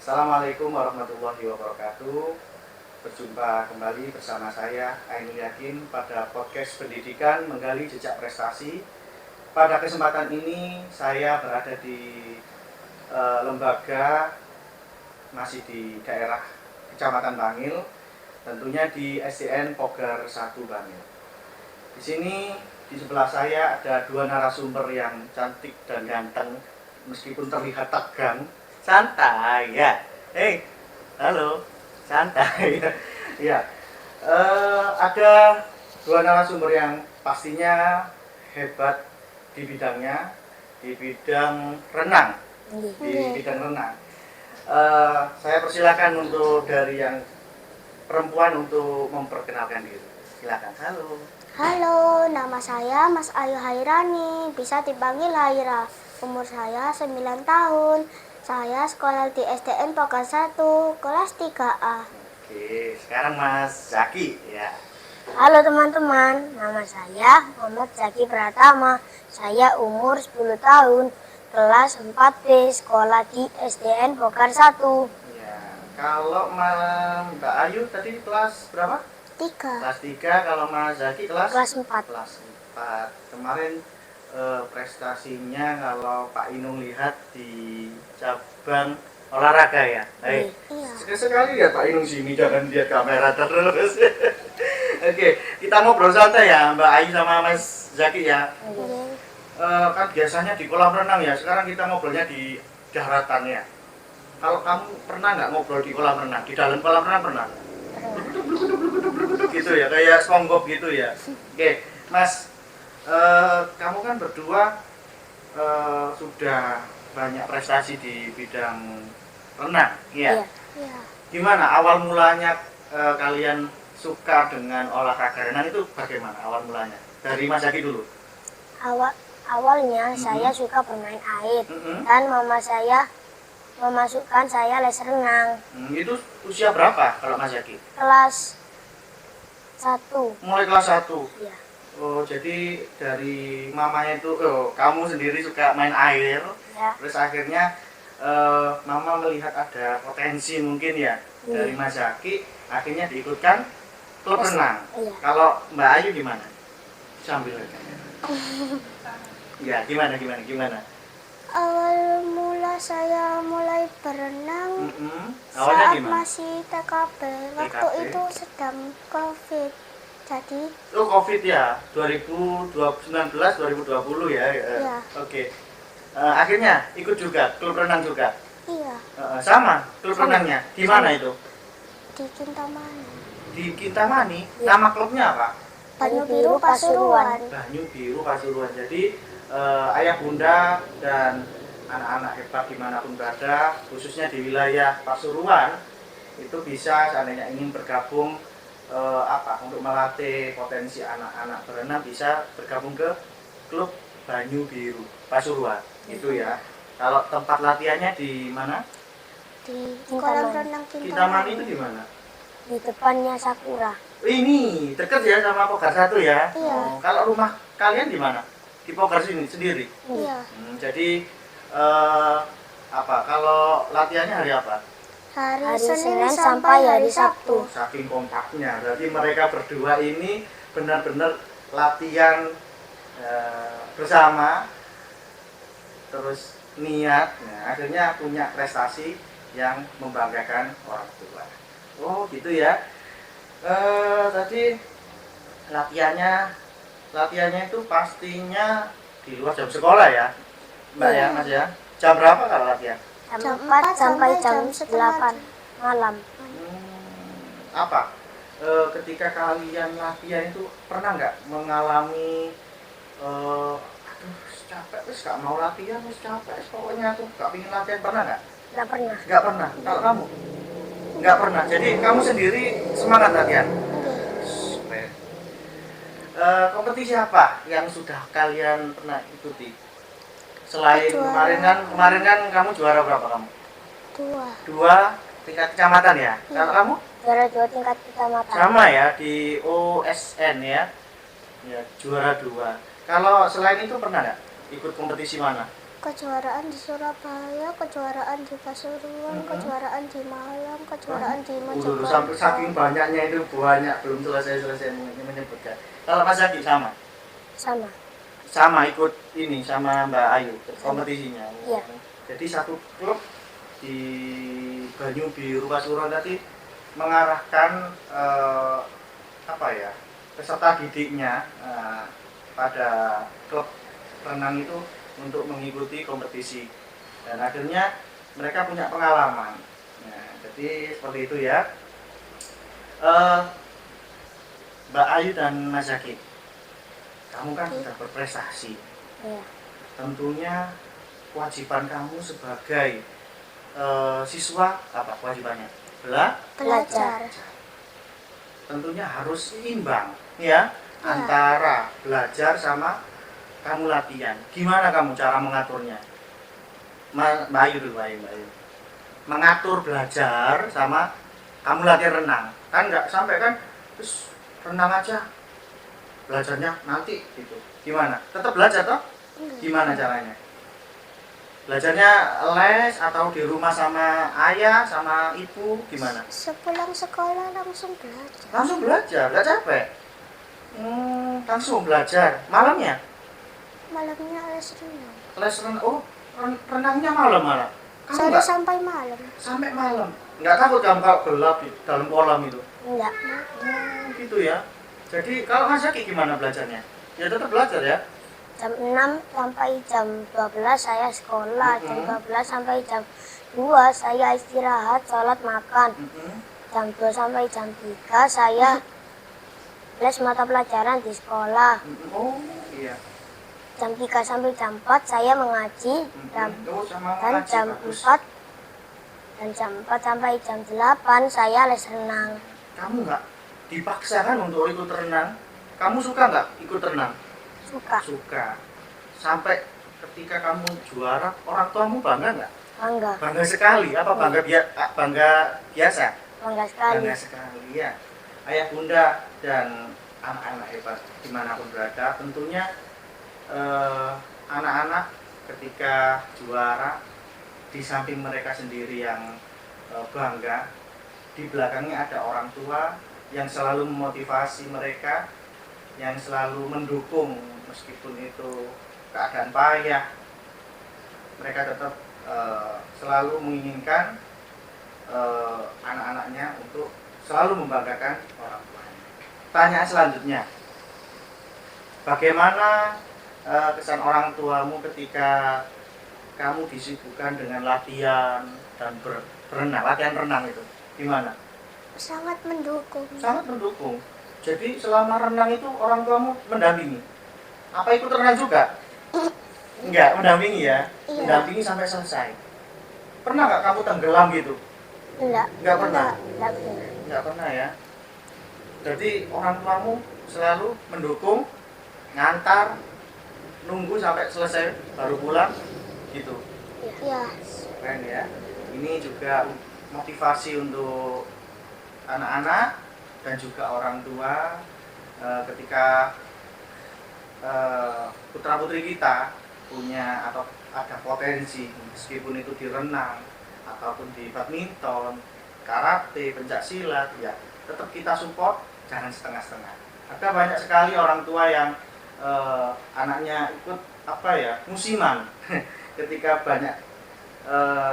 Assalamualaikum warahmatullahi wabarakatuh. Berjumpa kembali bersama saya Ainul Yakin pada podcast pendidikan menggali jejak prestasi. Pada kesempatan ini saya berada di lembaga masih di daerah Kecamatan Bangil, tentunya di SDN Pogar 1 Bangil. Di sini di sebelah saya ada dua narasumber yang cantik dan ganteng meskipun terlihat tegang. Santai ya. Halo. Santai ya. Ya. Ada dua narasumber yang pastinya hebat di bidangnya, di bidang renang. Di bidang renang. Saya persilakan untuk dari yang perempuan untuk memperkenalkan diri. Silakan. Halo, nama saya Mas Ayu Hairani, bisa dipanggil Haira. Umur saya 9 tahun. Saya sekolah di SDN Pogar 1, kelas 3A. Oke, sekarang Mas Zaki ya. Halo teman-teman, nama saya Muhammad Zaki Pratama. Saya umur 10 tahun, kelas 4B, sekolah di SDN Pogar 1. Ya, kalau Mbak Ayu tadi kelas berapa? 3. Kelas 3, kalau Mas Zaki kelas 4. Kelas 4. Kemarin prestasinya kalau Pak Inung lihat di cabang olahraga ya. Iya. Sekali ya Pak Inung sini, jangan lihat kamera terus. Oke, kita ngobrol santai ya Mbak Ayu sama Mas Zaki ya. Kan biasanya di kolam renang ya, sekarang kita ngobrolnya di daratan ya. Kalau kamu pernah nggak ngobrol di kolam renang, di dalam kolam renang pernah? Gitu ya, kayak SpongeBob gitu ya. Oke, Mas, kamu kan berdua sudah banyak prestasi di bidang renang, ya? Iya. Gimana awal mulanya kalian suka dengan olahraga renang itu bagaimana awal mulanya? Dari Mas Zaki dulu. Awalnya saya suka bermain air dan mama saya memasukkan saya les renang. Itu usia berapa kalau Mas Zaki? Kelas 1. Mulai kelas 1? Iya. Oh, jadi dari mamanya itu, kamu sendiri suka main air, Ya. terus akhirnya mama melihat ada potensi mungkin ya dari Mas Zaki, akhirnya diikutkan klub renang. Iya. Kalau Mbak Ayu gimana? Sambil aja. Ya, gimana? Awal mula saya mulai berenang Awalnya saat gimana? masih TKP. Waktu itu sedang COVID. Jadi Oh, COVID ya, 2019-2020 ya. Iya. Oke. Akhirnya ikut juga klub renang juga. iya, Sama klub renangnya. Di mana itu? di Kintamani. Di Kintamani. Iya. Nama klubnya apa? Banyu Biru Pasuruan. Banyu Biru Pasuruan. Jadi ayah bunda dan anak-anak hebat dimanapun berada, khususnya di wilayah Pasuruan, itu bisa seandainya ingin bergabung untuk melatih potensi anak-anak berenang, bisa bergabung ke klub Banyu Biru Pasuruan. Itu ya. Kalau tempat latihannya di mana? Di kolam renang Kintamani itu di mana? Di depannya Sakura. Ini dekat ya sama Pogar 1 ya. Iya. Kalau rumah kalian di mana? Di Pogar sini sendiri. Iya. Jadi kalau latihannya hari apa? Hari Senin sampai hari Sabtu. Saking kompaknya, berarti mereka berdua ini benar-benar latihan bersama, terus niat, akhirnya punya prestasi yang membanggakan orang tua. Oh gitu ya. Tadi latihannya itu pastinya di luar jam sekolah ya, Mbak ya, Mas ya. Jam berapa kalau latihan? Jam 4 sampai jam 8 malam. Apa? Ketika kalian latihan itu pernah nggak mengalami aduh capek, wis gak mau latihan, wis capek, pokoknya aku gak pengen latihan, pernah nggak? Nggak pernah. Nggak pernah. Kalau kamu? Nggak pernah. Jadi kamu sendiri semangat latihan? Kompetisi apa yang sudah kalian pernah ikuti? Selain kemarin kan kamu juara berapa kamu? 2 tingkat kecamatan ya. Kalau kamu? Juara 2 tingkat kecamatan. Sama ya di OSN ya. Ya, juara 2. Kalau selain itu pernah nggak ikut kompetisi mana? kejuaraan di Surabaya, kejuaraan di Pasuruan, kejuaraan di Malang, kejuaraan di Mojokerto. Sampai saking banyaknya itu banyak belum selesai menyebutkan. Kalau Mas Zaki sama? Sama. Sama ikut ini sama Mbak Ayu kompetisinya. Iya. Jadi satu klub di Banyu Biru Pasuruan tadi mengarahkan apa ya, peserta didiknya pada klub renang itu untuk mengikuti kompetisi, dan akhirnya mereka punya pengalaman. Nah, jadi seperti itu ya. Mbak Ayu dan Mas Zaki, kamu kan sudah berprestasi. Iya. Tentunya kewajiban kamu sebagai siswa apa kewajibannya? Belajar. Tentunya harus imbang ya, antara belajar sama kamu latihan. Gimana kamu cara mengaturnya? Mbak Ayu dulu, Mbak Ayu. Mengatur belajar sama kamu latihan renang. Kan nggak sampai kan terus renang aja, belajarnya nanti gitu. Gimana? Tetap belajar toh? Gimana caranya? Belajarnya les atau di rumah sama ayah, sama ibu, gimana? Sepulang sekolah langsung belajar. Langsung belajar, nggak capek? Langsung belajar. Malamnya? Malamnya les renang. Les renang, oh renangnya malam malam? Kamu Sore nggak? sampai malam. Sampai malam? Nggak takut kamu kalau gelap di dalam kolam itu? Enggak. Gitu ya. Jadi kalau Mas Zaki gimana belajarnya? Ya tetap belajar ya? Jam 6 sampai jam 12 saya sekolah. Jam 12 sampai jam 2 saya istirahat, sholat, makan. Jam 2 sampai jam 3 saya les mata pelajaran di sekolah. Oh iya. Jam 3 sampai jam 4 saya mengaji. Oh, sama Dan mengaji, jam bagus. 4 dan jam 4 sampai jam 8 saya les renang. Kamu nggak dipaksakan untuk ikut renang? Kamu suka nggak ikut renang? Suka. Suka. Sampai ketika kamu juara, orang tuamu bangga nggak? Bangga. Bangga sekali. Apa bangga biasa? Bangga sekali. Bangga sekali ya. Ayah bunda dan anak-anak hebat dimanapun berada, tentunya anak-anak ketika juara, di samping mereka sendiri yang bangga, di belakangnya ada orang tua yang selalu memotivasi mereka, yang selalu mendukung meskipun itu keadaan payah. Mereka tetap selalu menginginkan anak-anaknya untuk selalu membanggakan orang tuanya. Tanya selanjutnya, bagaimana kesan orang tuamu ketika kamu disibukkan dengan latihan dan berenang, latihan renang itu gimana? Sangat mendukung. Sangat mendukung. Jadi selama renang itu orang tuamu mendampingi. Apa ikut renang juga? Enggak, mendampingi ya. Iya. Mendampingi sampai selesai. Pernah nggak kamu tenggelam gitu? Enggak pernah. Enggak pernah ya. Jadi orang tuamu selalu mendukung, ngantar, nunggu sampai selesai baru pulang gitu. Iya. Keren ya. Ini juga motivasi untuk anak-anak dan juga orang tua ketika putra-putri kita punya atau ada potensi, meskipun itu di renang ataupun di badminton, karate, pencak silat, ya tetap kita support, jangan setengah-setengah. Ada banyak sekali orang tua yang anaknya ikut apa ya, musiman. Ketika banyak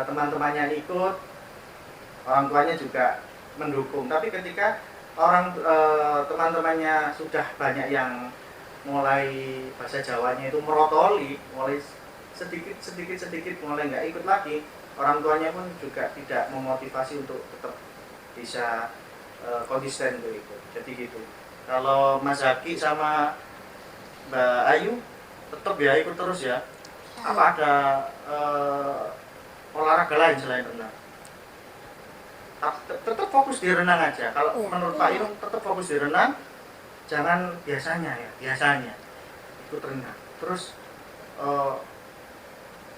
teman-temannya ikut, orang tuanya juga mendukung. Tapi ketika teman-temannya sudah banyak yang mulai bahasa Jawanya itu merotoli, mulai sedikit mulai nggak ikut lagi, orang tuanya pun juga tidak memotivasi untuk tetap bisa konsisten untuk ikut. Jadi gitu. Kalau Mas Zaki sama Mbak Ayu tetap ya ikut terus ya. Apa ada olahraga lain selain renang? Tetap fokus di renang aja. Kalau menurut Pak Irung tetap fokus di renang, jangan biasanya ikut renang. Terus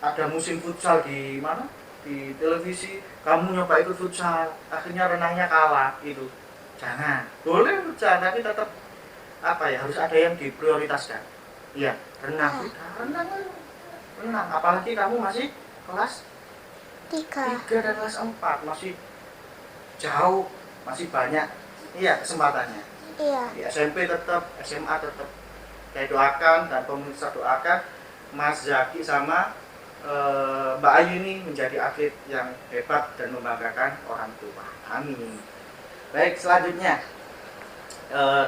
ada musim futsal di mana? Di televisi, kamu nyoba ikut futsal, akhirnya renangnya kalah itu. Jangan. Boleh futsal, tapi tetap apa ya, harus ada yang diprioritaskan. Iya, renang. renang. Apalagi kamu masih kelas 3. 3 dan kelas 4, masih jauh, masih banyak kesempatannya. Iya. Di SMP tetap, SMA tetap. Saya doakan dan pemirsa doakan Mas Zaki sama Mbak Ayu ini menjadi atlet yang hebat dan membanggakan orang tua. Amin. Baik, selanjutnya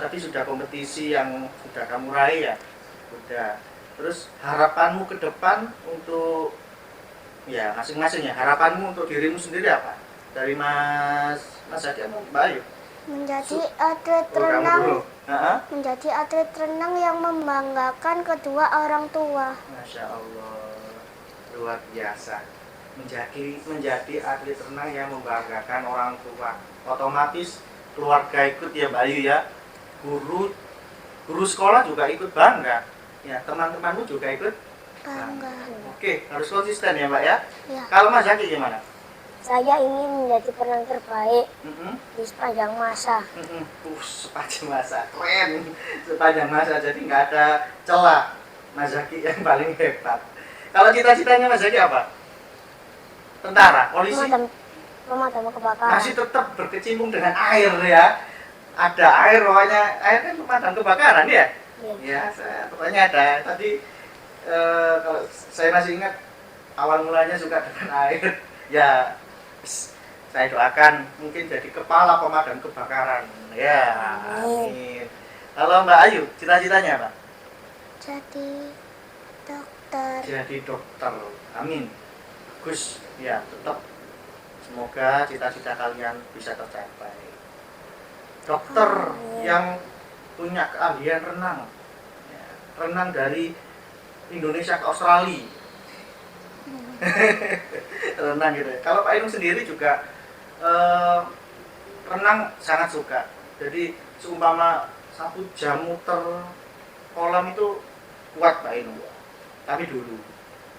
tadi sudah kompetisi yang sudah kamu raih ya, sudah. Terus harapanmu ke depan untuk masing-masing ya, harapanmu untuk dirimu sendiri apa? Dari Mas Zaki atau Mbak Ayu? Menjadi atlet Oh, kamu renang. dulu. Menjadi atlet renang yang membanggakan kedua orang tua. Masya Allah, luar biasa. Menjadi atlet renang yang membanggakan orang tua. Otomatis keluarga ikut ya Mbak Ayu ya. Guru sekolah juga ikut bangga. Ya, teman-temanmu juga ikut Bangga. Oke, harus konsisten ya Mbak ya. Ya. Kalau Mas Zaki gimana? Saya ingin menjadi perenang terbaik Mm-mm. di sepanjang masa. Sepanjang masa, keren. Sepanjang masa, jadi nggak ada celah. Mas Zaki yang paling hebat. Kalau cita-citanya Mas Zaki apa? Tentara, polisi? Pemadam kebakaran. Masih tetap berkecimpung dengan air ya. Ada air, pokoknya air kan pemadam kebakaran ya. Iya. Ya, pokoknya ada. Tadi kalau saya masih ingat awal mulanya suka dengan air. Ya, saya doakan mungkin jadi kepala pemadam kebakaran. Ya, amin. Kalau Mbak Ayu, cita-citanya apa? Jadi dokter. Jadi dokter. Amin. Bagus. Ya, tetap. Semoga cita-cita kalian bisa tercapai. Dokter yang punya keahlian renang. Ya, renang dari Indonesia ke Australia. Renang gitu ya. Kalau Pak Inung sendiri juga renang sangat suka. Jadi seumpama 1 jam muter kolam itu kuat Pak Inung. Tapi dulu,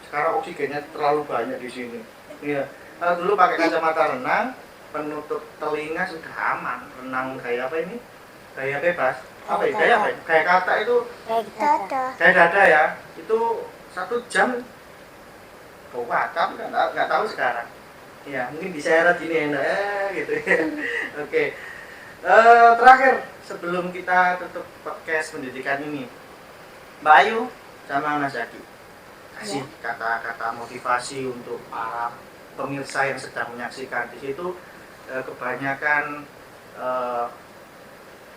sekarang oksigennya terlalu banyak di sini. Iya. Kalau dulu pakai kacamata renang, penutup telinga sudah aman. Renang kayak apa ini? Kayak bebas. Apa ya? Kayak apa? Kayak kata itu. Dada. Kayak dada ya. Itu 1 jam kuat, tapi nggak tahu sekarang. Ya, mungkin diseret gini gitu ya. Oke. Terakhir sebelum kita tutup podcast pendidikan ini, Mbak Ayu sama Mas Zaki kasih kata-kata motivasi untuk para pemirsa yang sedang menyaksikan. Di situ kebanyakan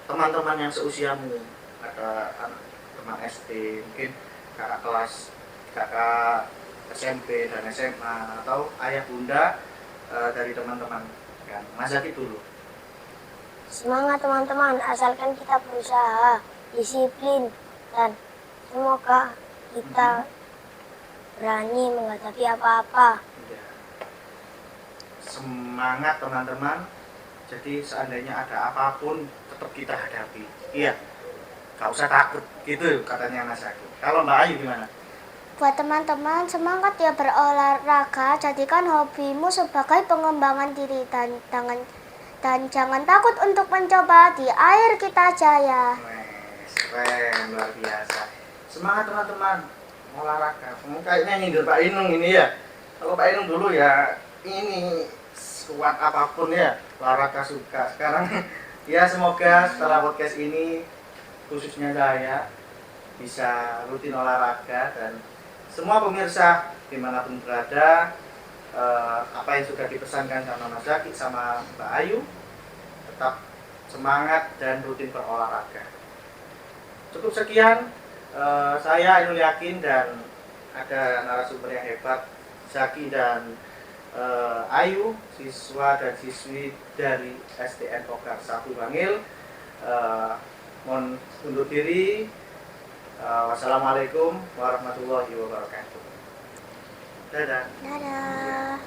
teman-teman yang seusiamu, ada teman SD, mungkin kakak kelas, kakak SMP dan SMA, atau ayah bunda dari teman-teman kan. Mas Zaki dulu. Semangat teman-teman, asalkan kita berusaha, disiplin, dan semoga kita berani menghadapi apa-apa. Ya. Semangat teman-teman. Jadi seandainya ada apapun tetap kita hadapi. Iya. Gak usah takut gitu katanya Mas Zaki. Kalau Mbak Ayu gimana? Buat teman-teman, semangat ya berolahraga. Jadikan hobimu sebagai pengembangan diri dan jangan takut untuk mencoba di air kita jaya. Keren, luar biasa. Semangat teman-teman, olahraga. Kayaknya nyindir Pak Inung ini ya. Kalau Pak Inung dulu ya ini kuat apapun ya, olahraga suka. Sekarang ya semoga setelah podcast ini khususnya saya bisa rutin olahraga, dan semua pemirsa dimanapun berada, apa yang sudah dipesankan sama Mas Zaki sama Mbak Ayu, tetap semangat dan rutin berolahraga. Cukup sekian, saya Ainul Yakin dan ada narasumber yang hebat, Zaki dan Ayu, siswa dan siswi dari SDN Pogar 1 Bangil. Mohon undur diri. Wassalamualaikum warahmatullahi wabarakatuh. Dadah. Dadah.